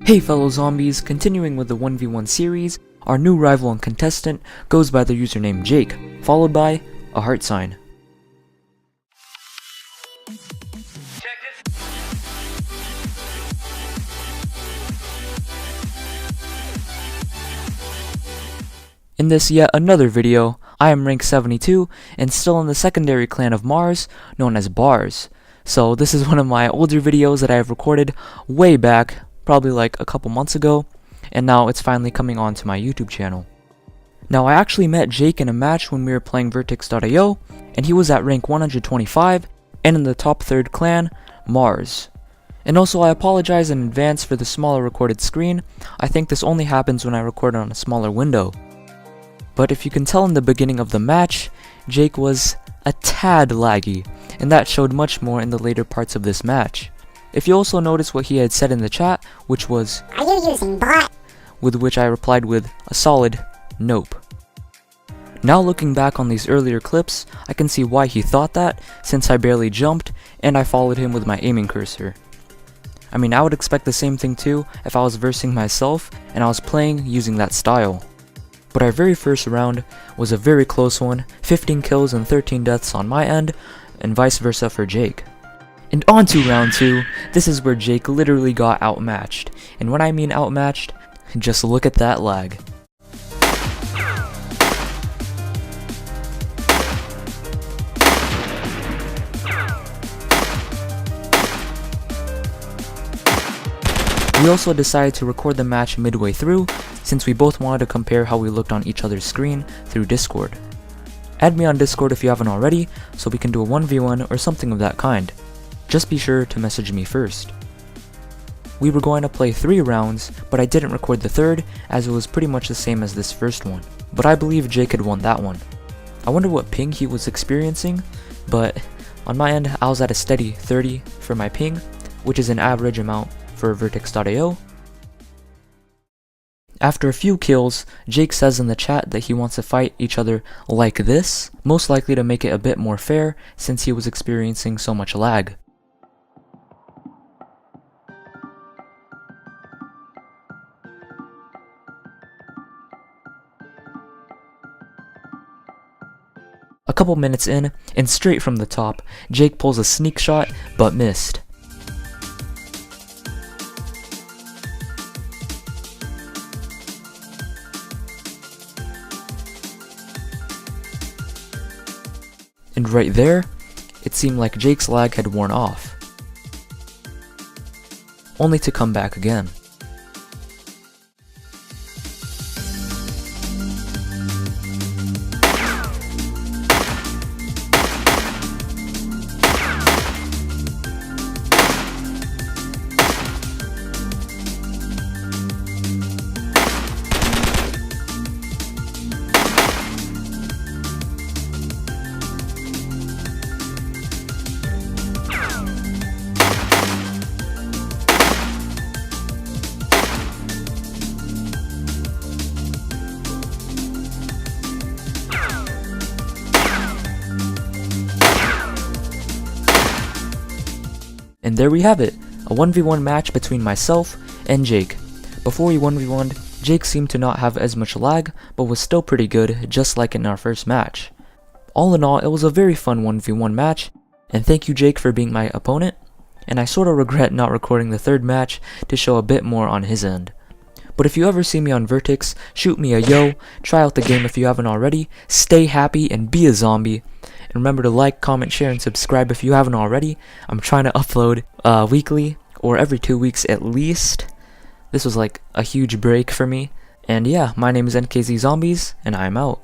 Hey fellow zombies, continuing with the 1v1 series, our new rival and contestant goes by the username Jake, followed by a heart sign. In this yet another video, I am rank 72 and still in the secondary clan of Mars, known as Bars. So this is one of my older videos that I have recorded way back, probably like a couple months ago, and now it's finally coming onto my YouTube channel. Now I actually met Jake in a match when we were playing Vertex.io, and he was at rank 125 and in the top 3rd clan, Mars. And also I apologize in advance for the smaller recorded screen. I think this only happens when I record on a smaller window. But if you can tell in the beginning of the match, Jake was a tad laggy, and that showed much more in the later parts of this match. If you also notice what he had said in the chat, which was, "Are you using bot?" with which I replied with a solid nope. Now looking back on these earlier clips, I can see why he thought that, since I barely jumped and I followed him with my aiming cursor. I mean, I would expect the same thing too if I was versing myself and I was playing using that style. But our very first round was a very close one, 15 kills and 13 deaths on my end, and vice versa for Jake. And on to round 2, this is where Jake literally got outmatched. And when I mean outmatched, just look at that lag. We also decided to record the match midway through, since we both wanted to compare how we looked on each other's screen through Discord. Add me on Discord if you haven't already, so we can do a 1v1 or something of that kind. Just be sure to message me first. We were going to play 3 rounds, but I didn't record the 3rd as it was pretty much the same as this first one. But I believe Jake had won that one. I wonder what ping he was experiencing, but on my end I was at a steady 30 for my ping, which is an average amount for Vertex.io. After a few kills, Jake says in the chat that he wants to fight each other like this, most likely to make it a bit more fair since he was experiencing so much lag. A couple minutes in, and straight from the top, Jake pulls a sneak shot, but missed. And right there, it seemed like Jake's lag had worn off, only to come back again. And there we have it, a 1v1 match between myself and Jake. Before we 1v1'd, Jake seemed to not have as much lag, but was still pretty good, just like in our first match. All in all, it was a very fun 1v1 match, and thank you Jake for being my opponent, and I sorta regret not recording the 3rd match to show a bit more on his end. But if you ever see me on Vertex, shoot me a yo, try out the game if you haven't already, stay happy and be a zombie. And remember to like, comment, share, and subscribe if you haven't already. I'm trying to upload weekly, or every 2 weeks at least. This was like a huge break for me. And yeah, my name is NKZ Zombies, and I'm out.